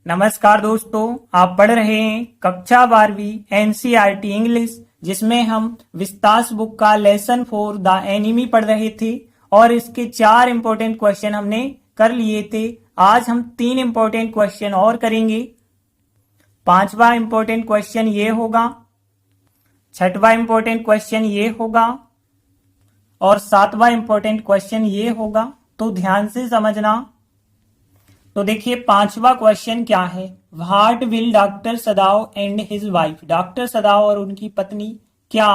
नमस्कार दोस्तों, आप पढ़ रहे हैं कक्षा 12वीं एनसीईआरटी इंग्लिश, जिसमें हम विस्तास बुक का लेसन 4 द एनिमी पढ़ रहे थे और इसके 4 इंपॉर्टेंट क्वेश्चन हमने कर लिए थे। आज हम 3 इंपॉर्टेंट क्वेश्चन और करेंगे। 5वां इंपॉर्टेंट क्वेश्चन ये होगा, 6वां इंपॉर्टेंट क्वेश्चन ये होगा और 7वां इंपॉर्टेंट क्वेश्चन ये होगा। तो ध्यान से समझना। तो देखिए 5वां क्वेश्चन क्या है, what will doctor सदाव and his wife, doctor सदाव और उनकी पत्नी क्या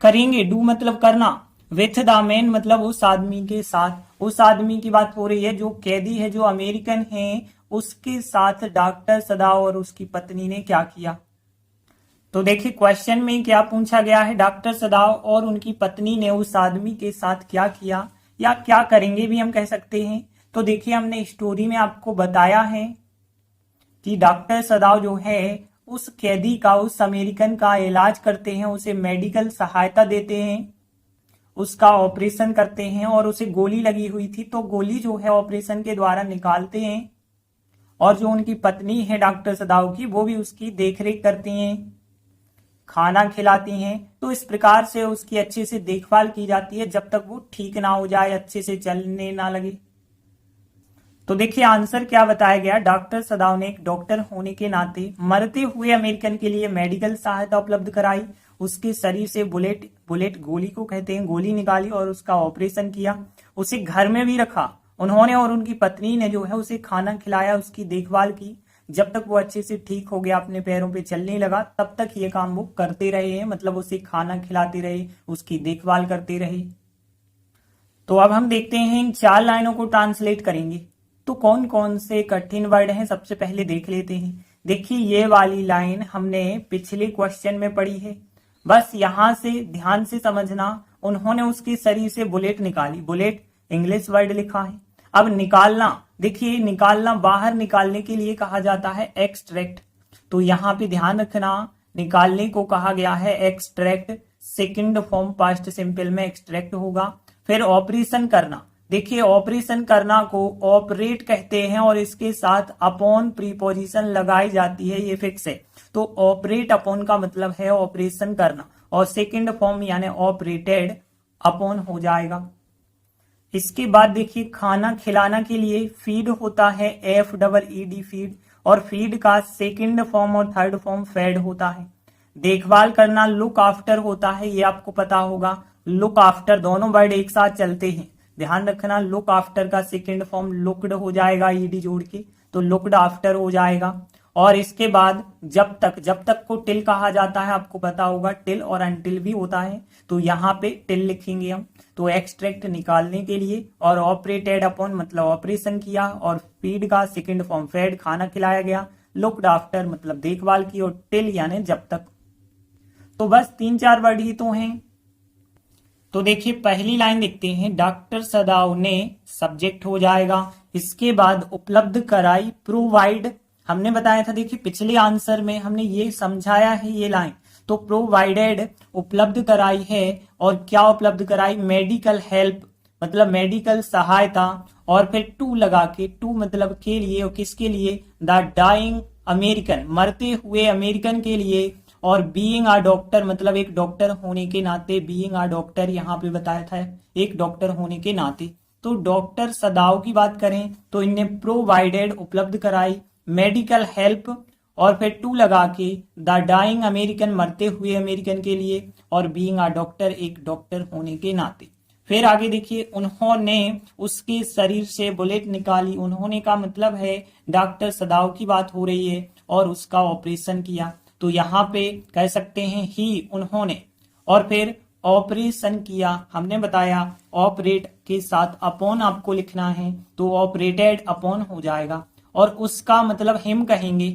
करेंगे। डू मतलब करना, विथ द मैन मतलब उस आदमी के साथ। उस आदमी की बात हो रही है जो कैदी है, जो अमेरिकन है, उसके साथ डॉक्टर सदाव और उसकी पत्नी ने क्या किया। तो देखिए क्वेश्चन में क्या पूछा गया है, डॉक्टर सदाव और उनकी पत्नी ने उस आदमी के साथ क्या किया या क्या करेंगे भी हम कह सकते हैं। तो देखिए हमने स्टोरी में आपको बताया है कि डॉक्टर सदाव जो है उस कैदी का, उस अमेरिकन का इलाज करते हैं, उसे मेडिकल सहायता देते हैं, उसका ऑपरेशन करते हैं और उसे गोली लगी हुई थी तो गोली जो है ऑपरेशन के द्वारा निकालते हैं। और जो उनकी पत्नी है डॉक्टर सदाव की, वो भी उसकी देखरेख करती हैं, खाना खिलाती हैं। तो इस प्रकार से उसकी अच्छे से देखभाल की जाती है जब तक वो ठीक ना हो जाए, अच्छे से चलने ना लगे। तो देखिए आंसर क्या बताया गया, डॉक्टर सदाव ने एक डॉक्टर होने के नाते मरते हुए अमेरिकन के लिए मेडिकल सहायता उपलब्ध कराई, उसके शरीर से बुलेट गोली को कहते हैं, गोली निकाली और उसका ऑपरेशन किया, उसे घर में भी रखा उन्होंने और उनकी पत्नी ने जो है उसे खाना खिलाया, उसकी देखभाल की जब तक वो अच्छे से ठीक हो गया, अपने पैरों पे चलने लगा, तब तक ये काम वो करते रहे हैं, मतलब उसे खाना खिलाते रहे, उसकी देखभाल करते रहे। तो अब हम देखते हैं इन 4 लाइनों को ट्रांसलेट करेंगे। तो कौन कौन से कठिन वर्ड हैं सबसे पहले देख लेते हैं। देखिए ये वाली लाइन हमने पिछले क्वेश्चन में पढ़ी है, बस यहां से ध्यान से समझना। उन्होंने उसके शरीर से बुलेट निकाली, बुलेट इंग्लिश वर्ड लिखा है। अब निकालना, देखिए निकालना बाहर निकालने के लिए कहा जाता है एक्सट्रैक्ट, तो यहाँ पे ध्यान रखना निकालने को कहा गया है extract, second form past simple में एक्सट्रैक्ट होगा। फिर ऑपरेशन करना, देखिए ऑपरेशन करना को ऑपरेट कहते हैं और इसके साथ अपॉन प्रीपोजिशन लगाई जाती है, ये फिक्स है। तो ऑपरेट अपॉन का मतलब है ऑपरेशन करना और सेकंड फॉर्म यानी ऑपरेटेड अपॉन हो जाएगा। इसके बाद देखिए खाना खिलाना के लिए फीड होता है, FEED फीड, और फीड का सेकंड फॉर्म और थर्ड फॉर्म फेड होता है। देखभाल करना लुक आफ्टर होता है, ये आपको पता होगा। लुक आफ्टर दोनों वर्ड एक साथ चलते हैं, ध्यान रखना। लुक आफ्टर का सेकंड फॉर्म लुक्ड हो जाएगा ED जोड़ के, तो लुक्ड आफ्टर हो जाएगा। और इसके बाद जब तक को टिल कहा जाता है, आपको पता होगा टिल और अनटिल भी होता है, तो यहाँ पे टिल लिखेंगे हम। तो एक्सट्रैक्ट निकालने के लिए, और ऑपरेटेड अपॉन मतलब ऑपरेशन किया, और फीड का सेकंड फॉर्म फेड खाना खिलाया गया, लुक्ड आफ्टर मतलब देखभाल की, और टिल यानी जब तक। तो बस 3-4 वर्ड ही तो हैं। तो देखिए पहली लाइन देखते हैं, डॉक्टर सदाव ने सब्जेक्ट हो जाएगा। इसके बाद उपलब्ध कराई प्रोवाइड, हमने बताया था, देखिए पिछले आंसर में हमने ये समझाया है ये लाइन। तो प्रोवाइडेड उपलब्ध कराई है, और क्या उपलब्ध कराई, मेडिकल हेल्प मतलब मेडिकल सहायता, और फिर टू लगा के, टू मतलब के लिए, और किसके लिए, द डाइंग अमेरिकन मरते हुए अमेरिकन के लिए, और बीइंग अ डॉक्टर मतलब एक डॉक्टर होने के नाते, बीइंग अ डॉक्टर यहाँ पे बताया था एक डॉक्टर होने के नाते। तो डॉक्टर सदाव की बात करें तो इनने प्रोवाइडेड उपलब्ध कराई, मेडिकल हेल्प, और फिर टू लगा के द डाइंग अमेरिकन मरते हुए अमेरिकन के लिए, और बीइंग अ डॉक्टर एक डॉक्टर होने के नाते। फिर आगे देखिए, उन्होंने उसके शरीर से बुलेट निकाली, उन्होंने का मतलब है डॉक्टर सदाव की बात हो रही है, और उसका ऑपरेशन किया, तो यहाँ पे कह सकते हैं ही, उन्होंने, और फिर ऑपरेशन किया, हमने बताया ऑपरेट के साथ अपॉन आपको लिखना है, तो ऑपरेटेड अपॉन हो जाएगा। और उसका मतलब हिम कहेंगे,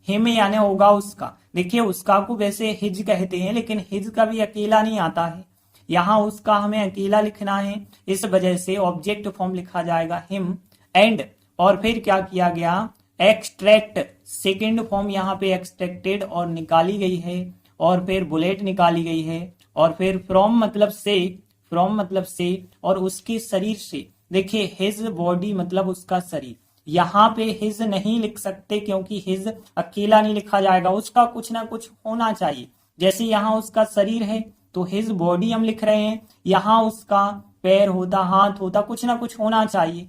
हिम यानी होगा उसका। देखिए उसका को वैसे हिज कहते हैं, लेकिन हिज का भी अकेला नहीं आता है, यहाँ उसका हमें अकेला लिखना है, इस वजह से ऑब्जेक्ट फॉर्म लिखा जाएगा हिम। एंड और फिर क्या किया गया, एक्सट्रैक्ट सेकंड फॉर्म यहाँ पे एक्सट्रैक्टेड और निकाली गई है, और फिर बुलेट निकाली गई है, और फिर फ्रॉम मतलब से, और उसके शरीर से, देखिए हिज बॉडी मतलब उसका शरीर, यहाँ पे हिज नहीं लिख सकते क्योंकि हिज अकेला नहीं लिखा जाएगा, उसका कुछ ना कुछ होना चाहिए। जैसे यहाँ उसका शरीर है तो हिज बॉडी हम लिख रहे हैं, यहाँ उसका पैर होता, हाथ होता, कुछ ना कुछ होना चाहिए।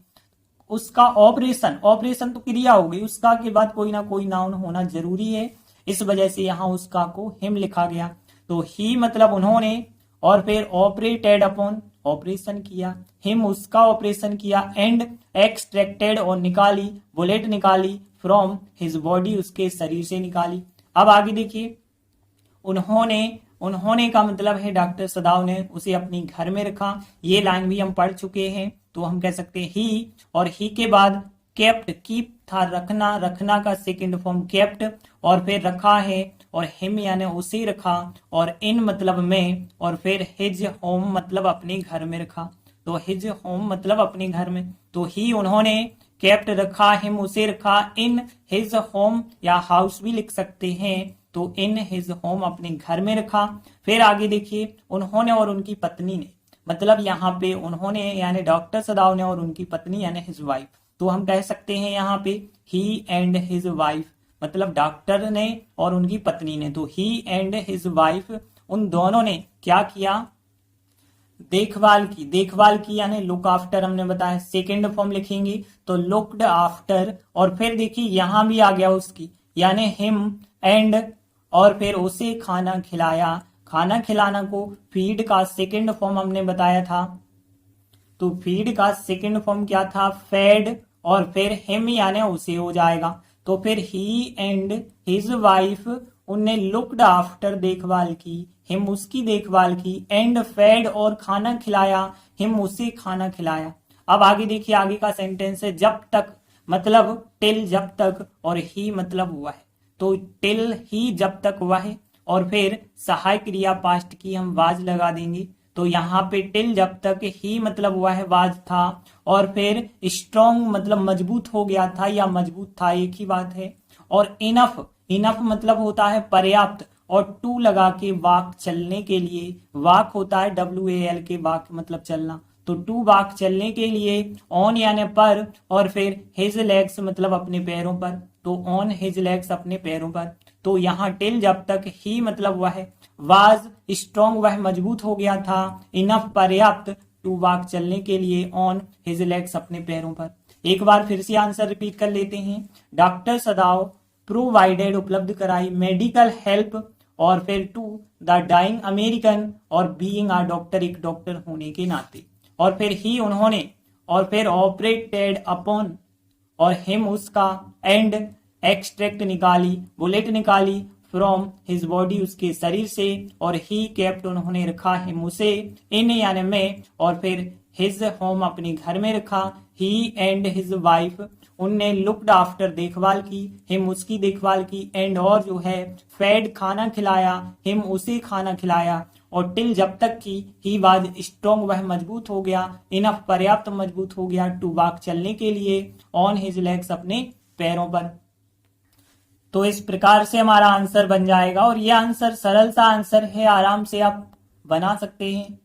उसका ऑपरेशन, ऑपरेशन तो क्रिया हो गई, उसका के बाद कोई ना कोई नाउन होना जरूरी है, इस वजह से यहाँ उसका को हिम लिखा गया। तो ही मतलब उन्होंने, और फिर ऑपरेटेड अपॉन ऑपरेशन किया, हिम उसका ऑपरेशन किया, एंड एक्सट्रैक्टेड और निकाली, बुलेट निकाली, फ्रॉम हिज बॉडी उसके शरीर से निकाली। अब आगे देखिए, उन्होंने, उन्होंने का मतलब है डॉक्टर सदाव ने उसे अपनी घर में रखा, ये लाइन भी हम पढ़ चुके हैं। तो हम कह सकते हैं ही, और ही के बाद केप्ट, कीप था रखना, रखना का सेकंड फॉर्म केप्ट, और फिर रखा है, और हिम यानी उसे रखा, और इन मतलब में, और फिर हिज होम मतलब अपने घर में रखा। तो हिज होम मतलब अपने घर में, तो ही उन्होंने केप्ट रखा, हिम उसे रखा, इन हिज होम या हाउस भी लिख सकते हैं, तो इन हिज होम अपने घर में रखा। फिर आगे देखिए, उन्होंने और उनकी पत्नी ने, मतलब यहाँ पे उन्होंने यानी डॉक्टर सदाव ने और उनकी पत्नी यानी हिज वाइफ, तो हम कह सकते हैं यहाँ पे ही एंड हिज वाइफ, मतलब डॉक्टर ने और उनकी पत्नी ने, तो ही एंड हिज वाइफ उन दोनों ने क्या किया, देखभाल की, देखभाल की यानी लुक आफ्टर हमने बताया, सेकेंड फॉर्म लिखेंगे तो लुक्ड आफ्टर, और फिर देखिए यहां भी आ गया उसकी यानी हिम, एंड और फिर उसे खाना खिलाया, खाना खिलाना को फीड का सेकेंड फॉर्म हमने बताया था, तो फीड का सेकेंड फॉर्म क्या था, फेड, और फिर हिम यानी उसे हो जाएगा। तो फिर ही एंड हिज वाइफ उनने लुक्ड आफ्टर देखभाल की, हिम उसकी देखभाल की, एंड फेड और खाना खिलाया, हिम उसे खाना खिलाया। अब आगे देखिए, आगे का सेंटेंस है जब तक, मतलब टिल जब तक, और ही मतलब हुआ है, तो टिल ही जब तक हुआ है, और फिर सहायक क्रिया पास्ट की हम वाज लगा देंगे। तो यहाँ पे टिल जब तक, ही मतलब हुआ है वाज था, और फिर स्ट्रॉन्ग मतलब मजबूत हो गया था या मजबूत था, एक ही बात है, और इनफ, इनफ मतलब होता है पर्याप्त, और टू लगा के वाक चलने के लिए, वाक होता है WAL के, वाक मतलब चलना, तो टू वाक चलने के लिए, ऑन यानी पर, और फिर हिज लेग्स मतलब अपने पैरों पर, तो ऑन हिज लेग्स अपने पैरों पर। तो यहाँ टिल जब तक, ही मतलब वह वाज स्ट्रॉन्ग वह मजबूत हो गया था, इनफ पर्याप्त, टू वाक चलने के लिए, ऑन हिज लेग्स अपने पैरों पर। एक बार फिर से आंसर रिपीट कर लेते हैं, डॉक्टर सदाव प्रोवाइडेड उपलब्ध कराई मेडिकल हेल्प, और फिर टू द डाइंग अमेरिकन, और बीइंग अ डॉक्टर एक डॉक्टर होने के नाते, और फिर ही उन्होंने, और फिर ऑपरेटेड अपॉन, और हिम उसका, एंड एक्सट्रैक्ट निकाली, बुलेट निकाली, फ्रॉम हिज बॉडी उसके शरीर से, और ही केप्ट उन्होंने रखा, हिम उसे, इन यानी में, और फिर हिज होम अपने घर में रखा, ही एंड हिज वाइफ उनने लुक्ड आफ्टर देखभाल की, हिम उसकी देखभाल की, एंड और जो है फेड खाना खिलाया, हिम उसे खाना खिलाया, और टिल जब तक की, ही वाज स्ट्रॉन्ग वह मजबूत हो गया, इनफ पर्याप्त मजबूत हो गया, टू वाक चलने के लिए, ऑन हिज लेग्स अपने पैरों पर। तो इस प्रकार से हमारा आंसर बन जाएगा, और यह आंसर सरल सा आंसर है, आराम से आप बना सकते हैं।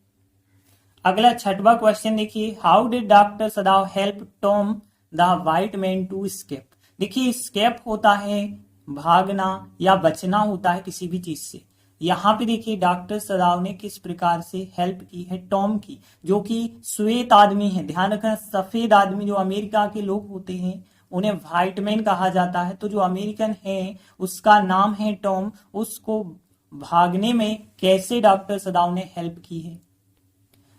अगला छठवां क्वेश्चन देखिए, how did doctor Sadao help Tom the white man to escape. देखिए स्केप होता है भागना या बचना होता है किसी भी चीज से। यहाँ पे देखिए डॉक्टर सदाव ने किस प्रकार से हेल्प की है टॉम की, जो कि श्वेत आदमी है, ध्यान रखना सफेद आदमी जो अमेरिका के लोग होते हैं उन्हें व्हाइट मैन कहा जाता है, तो जो अमेरिकन है उसका नाम है टॉम, उसको भागने में कैसे डॉक्टर सदाव ने हेल्प की है।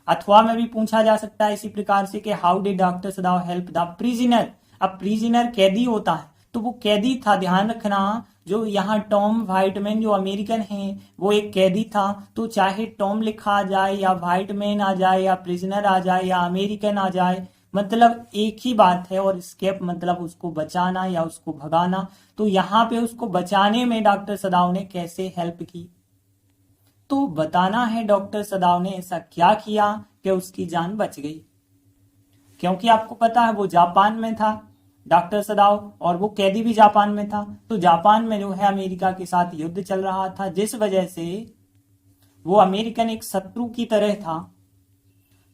अथवा में भी पूछा जा सकता है इसी प्रकार से कि how did doctor Sadao help the prisoner. अब प्रिजनर कैदी होता है, तो वो कैदी था, ध्यान रखना, जो यहाँ टॉम व्हाइटमैन जो अमेरिकन है वो एक कैदी था, तो चाहे टॉम लिखा आ जाए या व्हाइटमैन आ जाए या प्रिजनर आ जाए या अमेरिकन आ जाए, मतलब एक ही बात है, और स्केप मतलब उसको बचाना या उसको भगाना। तो यहाँ पे उसको बचाने में डॉक्टर सदाव ने कैसे हेल्प की, तो बताना है डॉक्टर सदाव ने ऐसा क्या किया कि उसकी जान बच गई। क्योंकि आपको पता है वो जापान में था डॉक्टर सदाव, और वो कैदी भी जापान में था, तो जापान में जो है अमेरिका के साथ युद्ध चल रहा था, जिस वजह से वो अमेरिकन एक शत्रु की तरह था,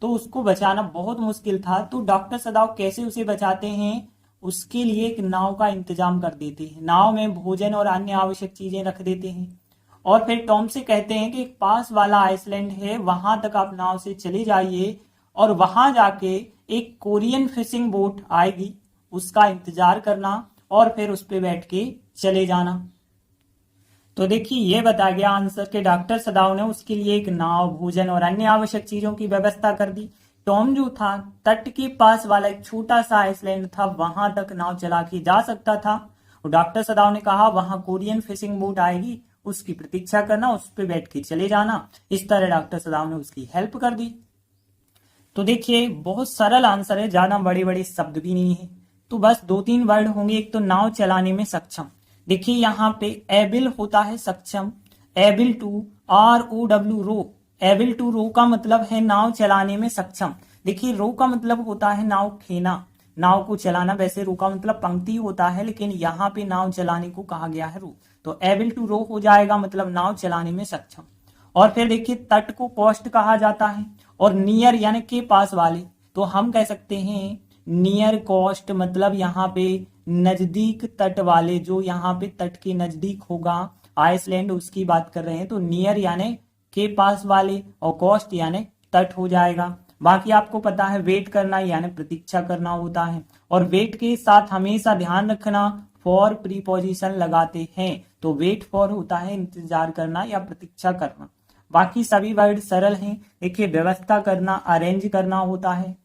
तो उसको बचाना बहुत मुश्किल था। तो डॉक्टर सदाव कैसे उसे बचाते हैं, उसके लिए एक नाव का इंतजाम कर देते हैं, नाव में भोजन और अन्य आवश्यक चीजें रख देते हैं और फिर टॉम से कहते हैं कि पास वाला आइसलैंड है, वहां तक आप नाव से चले जाइए और वहां जाके एक कोरियन फिशिंग बोट आएगी, उसका इंतजार करना और फिर उस पे बैठ के चले जाना। तो देखिए ये बता गया आंसर के डॉक्टर सदाव ने उसके लिए एक नाव, भोजन और अन्य आवश्यक चीजों की व्यवस्था कर दी। टॉम जो था तट के पास वाला एक छोटा सा आइसलैंड था, वहां तक नाव चला के जा सकता था और डॉक्टर सदाव ने कहा वहां कोरियन फिशिंग बोट आएगी, उसकी प्रतीक्षा करना, उस पर बैठ के चले जाना। इस तरह डॉक्टर सदाव ने उसकी हेल्प कर दी। तो देखिए बहुत सरल आंसर है, ज्यादा बड़े बड़े शब्द भी नहीं है, तो बस 2-3 वर्ड होंगे। एक तो नाव चलाने में सक्षम, देखिए यहाँ पे एबिल होता है सक्षम, able to, ROW row, able to row का मतलब है नाव चलाने में सक्षम। देखिए रो का मतलब होता है नाव खेना, नाव को चलाना। वैसे रो का मतलब पंक्ति होता है, लेकिन यहाँ पे नाव चलाने को कहा गया है रो, तो एबिल टू रो हो जाएगा, मतलब नाव चलाने में सक्षम। और फिर देखिए तट को कोस्ट कहा जाता है और नियर यानी के पास वाले, तो हम कह सकते हैं नियर कोस्ट, मतलब यहाँ पे नजदीक तट वाले, जो यहाँ पे तट के नजदीक होगा आइसलैंड उसकी बात कर रहे हैं, तो नियर यानी के पास वाले और कोस्ट यानी तट हो जाएगा। बाकी आपको पता है वेट करना यानी प्रतीक्षा करना होता है, और वेट के साथ हमेशा ध्यान रखना फॉर प्रीपोजिशन लगाते हैं, तो वेट फॉर होता है इंतजार करना या प्रतीक्षा करना। बाकी सभी वर्ड सरल हैं। देखिए व्यवस्था करना, अरेंज करना होता है।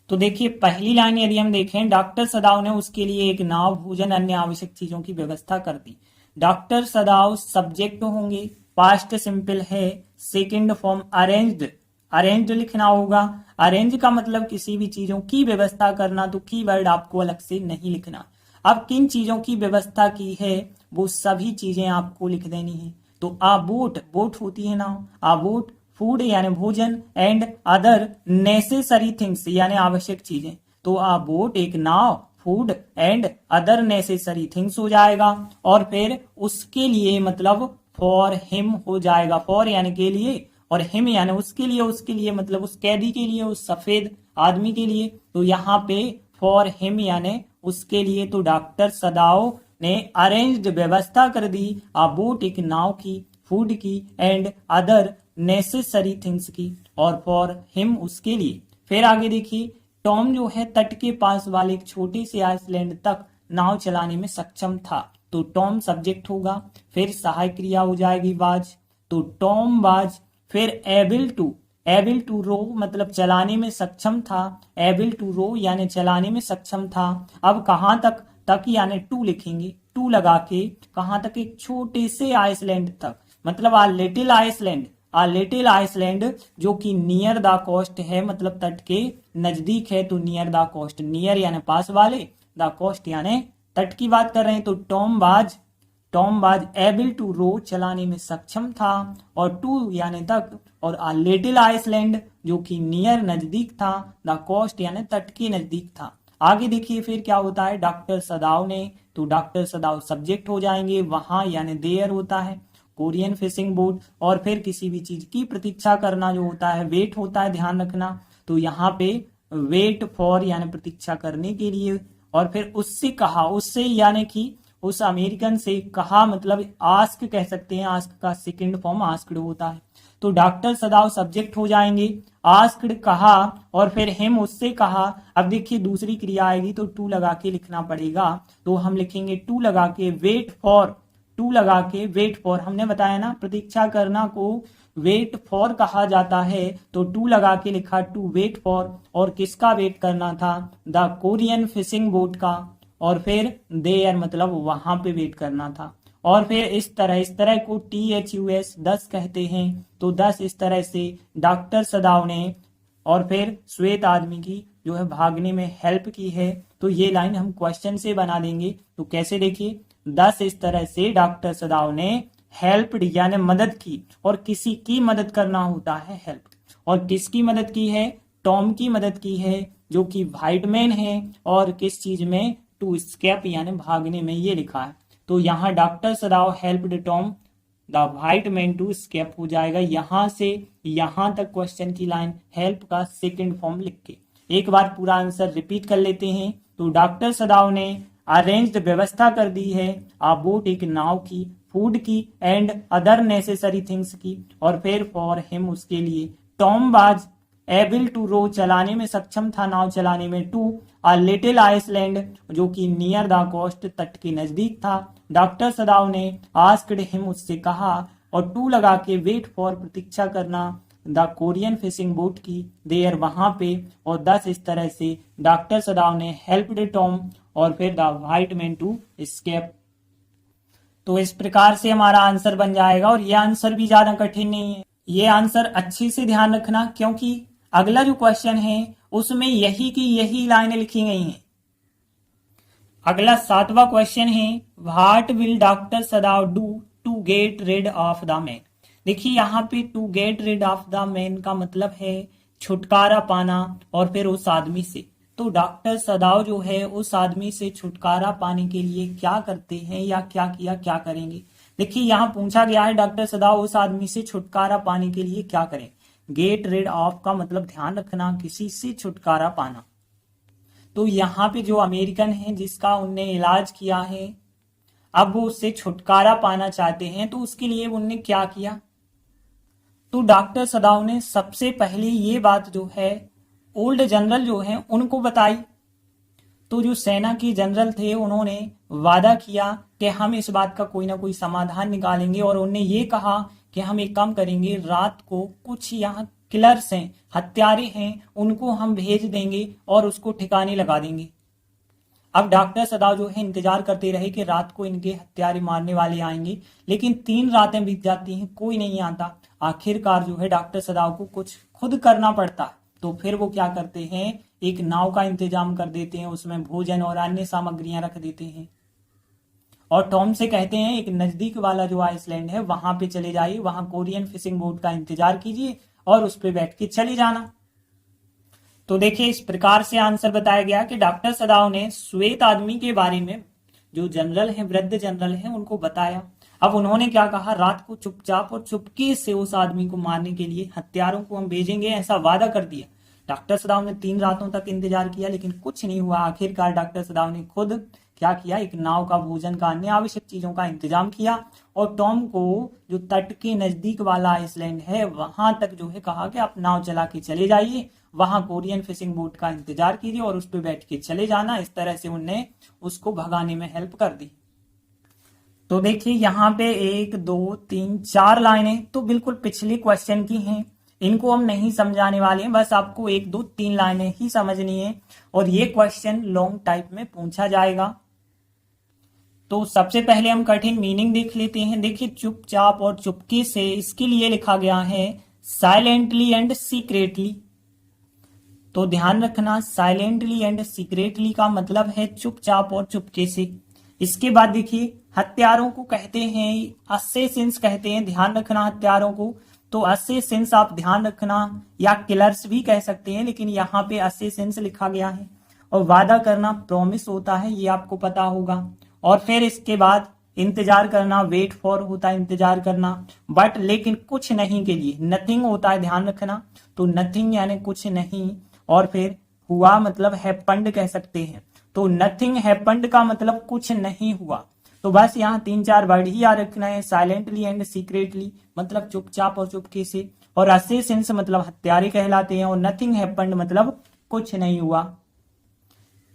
तो देखिए पहली लाइन यदि हम देखें, डॉक्टर सदाव ने उसके लिए एक नाव, भोजन, अन्य आवश्यक चीजों की व्यवस्था कर दी। डॉक्टर सदाव सब्जेक्ट होंगे, पास्ट सिंपल है, सेकंड फॉर्म अरेंज्ड, अरेंज्ड लिखना होगा। अरेंज का मतलब किसी भी चीजों की व्यवस्था करना, तो की वर्ड आपको अलग से नहीं लिखना। अब किन चीजों की व्यवस्था की है वो सभी चीजें आपको लिख देनी है। तो आ बोट, बोट होती है नाव, आ बोट, फूड यानी भोजन, एंड अदर नेसेसरी थिंग्स यानी आवश्यक चीजें, तो आ बोट एक नाव, food and other necessary things हो जाएगा। और फिर उसके लिए मतलब फॉर हिम हो जाएगा, फॉर यानी के लिए और हिम यानी उसके लिए मतलब उस कैदी के लिए, उस सफेद आदमी के लिए, तो यहाँ पे फॉर हिम यानी उसके लिए। तो डॉक्टर सदाव ने अरेंज्ड व्यवस्था कर दी आ बोट एक नाव की, फूड की एंड अदर नेसेसरी थिंग्स की, और फॉर हिम उसके लिए। फिर आगे देखिए टॉम जो है तट के पास वाले एक छोटे से आइसलैंड तक नाव चलाने में सक्षम था, तो टॉम सब्जेक्ट होगा, फिर सहायक क्रिया हो जाएगी वाज, तो टॉम वाज। फिर एबिल टू रो मतलब चलाने में सक्षम था, एबिल टू रो यानी चलाने में सक्षम था। अब कहां तक, तक यानी टू लिखेंगे, टू लगा के कहां तक, एक छोटे से आइसलैंड तक, मतलब a little Iceland, a little Iceland जो कि नियर द कोस्ट है, मतलब तट के नजदीक है, तो नियर द कोस्ट, नियर यानी पास वाले, द कोस्ट यानी तट की बात कर रहे हैं। तो टॉम बाज एबिल टू रो चलाने में सक्षम था, और टू यानी तक, और आ लिटिल आइसलैंड जो कि नियर नजदीक था, द कोस्ट यानी तट के नजदीक था। आगे देखिए फिर क्या होता है, डॉक्टर सदाव ने, तो डॉक्टर सदाव सब्जेक्ट हो जाएंगे, वहां यानी देयर होता है, कोरियन फिशिंग बोट, और फिर किसी भी चीज की प्रतीक्षा करना जो होता है वेट होता है, ध्यान रखना। तो यहाँ पे वेट फॉर यानी प्रतीक्षा करने के लिए, और फिर उससे कहा, उससे यानी कि उस अमेरिकन से कहा, मतलब आस्क कह सकते हैं, आस्क का सेकंड फॉर्म आस्क्ड होता है। तो डॉक्टर सदाव सब्जेक्ट हो जाएंगे, आस्क्ड कहा, और फिर हिम उससे कहा। अब देखिए दूसरी क्रिया आएगी तो टू लगा के लिखना पड़ेगा, तो हम लिखेंगे टू लगा के वेट फॉर, टू लगा के वेट फॉर, हमने बताया ना प्रतीक्षा करना को वेट फॉर कहा जाता है, तो टू लगा के लिखा टू वेट फॉर, और किसका वेट करना था, द कोरियन फिशिंग बोट का, और फिर देयर मतलब वहां पे वेट करना था। और फिर इस तरह को THUS 10 कहते हैं, तो 10 इस तरह से डॉक्टर सदाव ने और फिर श्वेत आदमी की जो है भागने में हेल्प की है। तो ये लाइन हम क्वेश्चन से बना देंगे, तो कैसे देखिए 10 इस तरह से डॉक्टर सदाव ने हेल्प यानी मदद की, और किसी की मदद करना होता है हेल्प, और किसकी मदद की है, टॉम की मदद की है जो कि व्हाइट मैन है, और किस चीज में, टू स्केप यानी भागने में, ये लिखा है। तो यहाँ doctor Sadao helped Tom the white man to escape हो जाएगा, यहां से यहां तक क्वेश्चन की लाइन हेल्प का सेकंड फॉर्म लिख के। एक बार पूरा आंसर रिपीट कर लेते हैं, तो डॉक्टर सदाव ने अरेंज्ड व्यवस्था कर दी है आ बोट एक नाव की, फूड की एंड अदर नेसेसरी थिंग्स की। और फिर फॉर हिम उसके लिए, टॉम वाज एबल टू रो चलाने में सक्षम था, नाव चलाने में, टू अ लिटिल आइसलैंड जो कि नियर द कोस्ट तट के नजदीक था। डॉक्टर सदाव ने आस्क्ड हिम उससे कहा, और टू लगा के वेट फॉर प्रतीक्षा करना, द कोरियन फिशिंग बोट की, देयर वहां पे। और 10 इस तरह से डॉक्टर सदाव ने हेल्प्ड टॉम और फिर the white man to escape. तो इस प्रकार से हमारा आंसर बन जाएगा और ये आंसर भी ज्यादा कठिन नहीं है। ये आंसर अच्छे से ध्यान रखना, क्योंकि अगला जो क्वेश्चन है उसमें यही की यही लाइनें लिखी गई हैं। अगला 7वां क्वेश्चन है, what will doctor Sadao do to get rid of the man. देखिए यहाँ पे to get rid of the man का मतलब है छुटकारा पाना और फिर उस आदमी से। तो डॉक्टर सदाव जो है उस आदमी से छुटकारा पाने के लिए क्या करते हैं या क्या किया, क्या करेंगे। देखिए यहाँ पूछा गया है डॉक्टर सदाव उस आदमी से छुटकारा पाने के लिए क्या करें। गेट रिड ऑफ का मतलब ध्यान रखना किसी से छुटकारा पाना। तो यहाँ पे जो अमेरिकन है जिसका उनने इलाज किया है, अब वो उससे छुटकारा पाना चाहते हैं, तो उसके लिए उनने क्या किया। तो डॉक्टर सदाव ने सबसे पहले ये बात जो है ओल्ड जनरल जो है उनको बताई। तो जो सेना के जनरल थे उन्होंने वादा किया कि हम इस बात का कोई ना कोई समाधान निकालेंगे, और उन्होंने ये कहा कि हम एक काम करेंगे, रात को कुछ यहाँ किलर्स हैं, हत्यारे हैं, उनको हम भेज देंगे और उसको ठिकाने लगा देंगे। अब डॉक्टर सदाव जो है इंतजार करते रहे कि रात को इनके हत्यारे मारने वाले आएंगे, लेकिन 3 रातें बीत जाती हैं, कोई नहीं आता। आखिरकार जो है डॉक्टर सदाव को कुछ खुद करना पड़ता है। तो फिर वो क्या करते हैं, एक नाव का इंतजाम कर देते हैं, उसमें भोजन और अन्य सामग्रियां रख देते हैं, और टॉम से कहते हैं एक नजदीक वाला जो आइसलैंड है वहां पे चले जाइए, वहां कोरियन फिशिंग बोट का इंतजार कीजिए और उस पे बैठ के चले जाना। तो देखिए इस प्रकार से आंसर बताया गया कि डॉक्टर सदाव ने श्वेत आदमी के बारे में जो जनरल है, वृद्ध जनरल है, उनको बताया। अब उन्होंने क्या कहा, रात को चुपचाप और चुपके से उस आदमी को मारने के लिए हत्यारों को हम भेजेंगे, ऐसा वादा कर दिया। डॉक्टर सदाव ने 3 रातों तक इंतजार किया लेकिन कुछ नहीं हुआ। आखिरकार डॉक्टर सदाव ने खुद क्या किया, एक नाव का, भोजन का, अन्य आवश्यक चीजों का इंतजाम किया और टॉम को जो तट के नजदीक वाला आइसलैंड है वहां तक जो है कहा कि आप नाव चला के चले जाइए, वहां कोरियन फिशिंग बोट का इंतजार कीजिए और उस पर बैठ के चले जाना। इस तरह से उनने उसको भगाने में हेल्प कर दी। तो देखिए यहाँ पे 1 2 3 4 लाइनें तो बिल्कुल पिछले क्वेश्चन की हैं, इनको हम नहीं समझाने वाले हैं, बस आपको 1 2 3 लाइनें ही समझनी है और ये क्वेश्चन लॉन्ग टाइप में पूछा जाएगा। तो सबसे पहले हम कठिन मीनिंग देख लेते हैं। देखिए चुपचाप और चुपके से, इसके लिए लिखा गया है साइलेंटली एंड सीक्रेटली। तो ध्यान रखना साइलेंटली एंड सीक्रेटली का मतलब है चुपचाप और चुपके से। इसके बाद देखिए हत्यारों को कहते हैं असैसिन्स कहते हैं, ध्यान रखना हत्यारों को। तो असैसिन्स आप ध्यान रखना, या किलर्स भी कह सकते हैं, लेकिन यहाँ पे असैसिन्स लिखा गया है। और वादा करना प्रॉमिस होता है, ये आपको पता होगा। और फिर इसके बाद इंतजार करना, वेट फॉर होता है इंतजार करना, बट लेकिन कुछ नहीं के लिए नथिंग होता है, ध्यान रखना। तो नथिंग यानी कुछ नहीं, और फिर हुआ मतलब हैपेंड कह सकते हैं। तो नथिंग हैपेंड का मतलब कुछ नहीं हुआ। तो बस यहाँ 3-4 वर्ड ही याद रखना है, साइलेंटली एंड सीक्रेटली मतलब चुपचाप और चुपके से, और असैसिन्स मतलब हत्यारे कहलाते हैं, और नथिंग हैपेंड मतलब कुछ नहीं हुआ।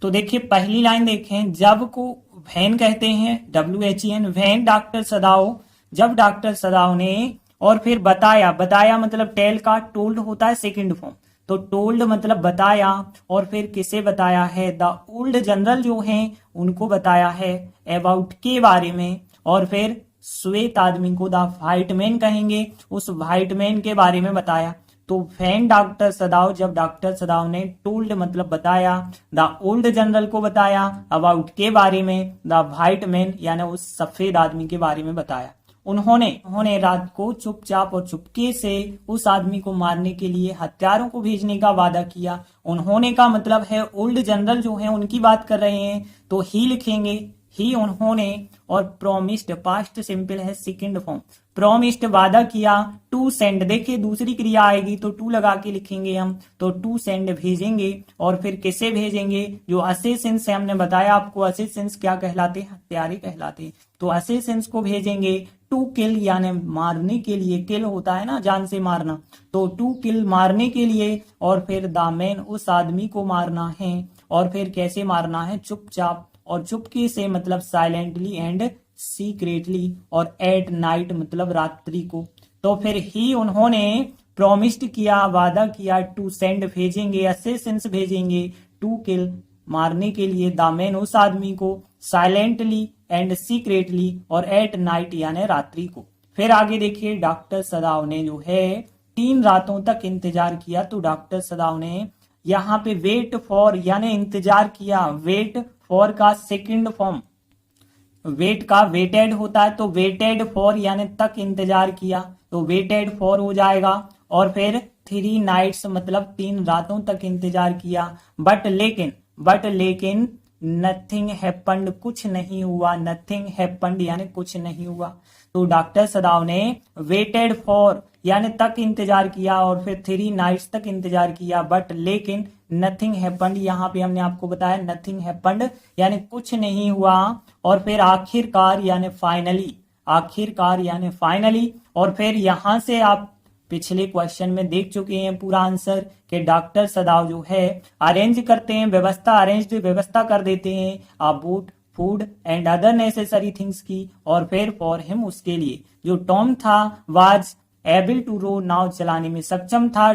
तो देखिए पहली लाइन देखें, जब को वैन कहते हैं, WHEN, वैन डॉक्टर सदाव, जब डॉक्टर सदाव ने, और फिर बताया, बताया मतलब टेल का टोल्ड होता है सेकंड फॉर्म। तो टोल्ड मतलब बताया, और फिर किसे बताया है, द ओल्ड जनरल जो हैं उनको बताया है अबाउट के बारे में। और फिर श्वेत आदमी को द व्हाइट मैन कहेंगे, उस व्हाइट मैन के बारे में बताया। तो वैन डॉक्टर सदाव, जब डॉक्टर सदाव ने टोल्ड मतलब बताया, द ओल्ड जनरल को बताया अबाउट के बारे में, द व्हाइट मैन यानी उस सफेद आदमी के बारे में बताया। उन्होंने रात को चुपचाप और चुपके से उस आदमी को मारने के लिए हत्यारों को भेजने का वादा किया। उन्होंने का मतलब है ओल्ड जनरल जो है उनकी बात कर रहे हैं, तो ही लिखेंगे, ही उन्होंने, और प्रोमिस्ड पास्ट सिंपल है सेकंड फॉर्म। प्रोमिस्ड वादा किया, टू सेंड, देखिए दूसरी क्रिया आएगी तो टू लगा के लिखेंगे हम, तो टू सेंड भेजेंगे। और फिर किसे भेजेंगे, जो असेसिन्स है, हमने बताया आपको असेसिन्स क्या कहलाते हैं, हत्यारे कहलाते हैं, तो असेसिन्स को भेजेंगे टू किल यानी मारने के लिए, किल होता है ना जान से मारना, तो टू किल मारने के लिए। और फिर द मैन, उस आदमी को मारना है, और फिर कैसे मारना है, चुपचाप, और चुपके से मतलब साइलेंटली एंड सीक्रेटली, और एट नाइट मतलब रात्रि को। तो फिर ही उन्होंने प्रोमिस्ड किया, वादा किया, टू सेंड भेजेंगे, असेसिन्स भेजेंगे, टू किल मारने के लिए, द मैन उस आदमी को, साइलेंटली एंड सीक्रेटली, और एट नाइट यानी रात्रि को। फिर आगे देखिए, डॉक्टर सदाव ने जो है 3 रातों तक इंतजार किया, तो डॉक्टर सदाव ने यहाँ पे वेट फॉर यानी इंतजार किया, वेट फॉर का सेकंड फॉर्म, वेट का वेटेड होता है, तो वेटेड फॉर यानी तक इंतजार किया, तो वेटेड फॉर हो जाएगा। और फिर 3 नाइट्स मतलब 3 रातों तक इंतजार किया, बट लेकिन नथिंग हैपेंड, कुछ नहीं हुआ, नथिंग हैपेंड यानी कुछ नहीं हुआ। तो डॉक्टर सदाव ने वेटेड फॉर यानी तक इंतजार किया, और फिर 3 नाइट्स तक इंतजार किया, बट लेकिन नथिंग हैपेंड, यहाँ पे हमने आपको बताया नथिंग हैपेंड यानी कुछ नहीं हुआ। और फिर आखिरकार यानी फाइनली, और फिर यहां से आप पिछले क्वेश्चन में देख चुके हैं पूरा आंसर, कि डॉक्टर सदाव जो है अरेंज करते हैं, व्यवस्था कर देते हैं about food and other necessary things की, और फिर फॉर हिम उसके लिए, जो टॉम था वाज एबल टू रो, नाव चलाने में सक्षम था,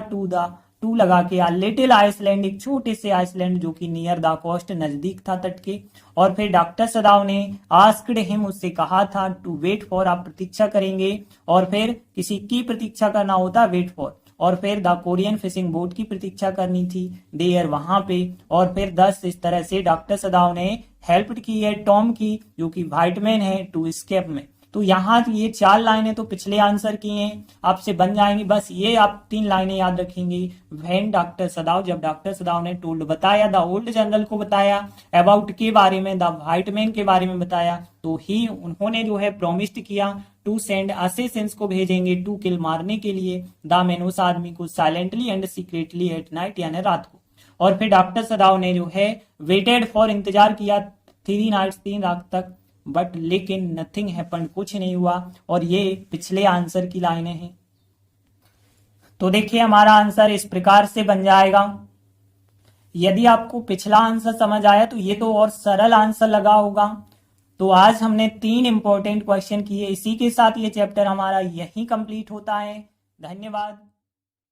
टू लगा के, लिटिल आइसलैंड, एक छोटे से आइसलैंड जो कि नियर द कोस्ट, नजदीक था तट के। और फिर डॉक्टर सदाव ने आस्क्ड हिम, उससे कहा था, टू वेट फॉर, आप प्रतीक्षा करेंगे, और फिर किसी की प्रतीक्षा करना होता वेट फॉर, और फिर द कोरियन फिशिंग बोट की प्रतीक्षा करनी थी देयर वहां पे। और फिर 10 इस तरह से डॉक्टर सदाव ने हेल्प की है टॉम की, जो कि व्हाइट मैन है, टू स्केप में। तो यहाँ ये 4 लाइनें तो पिछले आंसर की हैं, आपसे बन जाएंगी, बस ये आप 3 लाइनें याद रखेंगे। व्हेन डॉक्टर सदाव, जब डॉक्टर सदाव ने टोल्ड बताया, द ओल्ड जनरल को बताया, अबाउट के बारे में, द व्हाइट मैन के बारे में बताया, तो ही उन्होंने जो है प्रोमिस्ड किया टू सेंड असेसिन्स को भेजेंगे, टू किल मारने के लिए, द मैन उस आदमी को, silently and secretly at night यानी रात को। और फिर डॉक्टर सदाव ने जो है वेटेड फॉर, इंतजार किया 3 नाइट्स 3 रात तक, बट लेकिन नथिंग हैपेंड, कुछ नहीं हुआ। और ये पिछले आंसर की लाइनें हैं। तो देखिए हमारा आंसर इस प्रकार से बन जाएगा। यदि आपको पिछला आंसर समझ आया तो ये तो और सरल आंसर लगा होगा। तो आज हमने 3 इंपॉर्टेंट क्वेश्चन किए, इसी के साथ ये चैप्टर हमारा यहीं कंप्लीट होता है। धन्यवाद।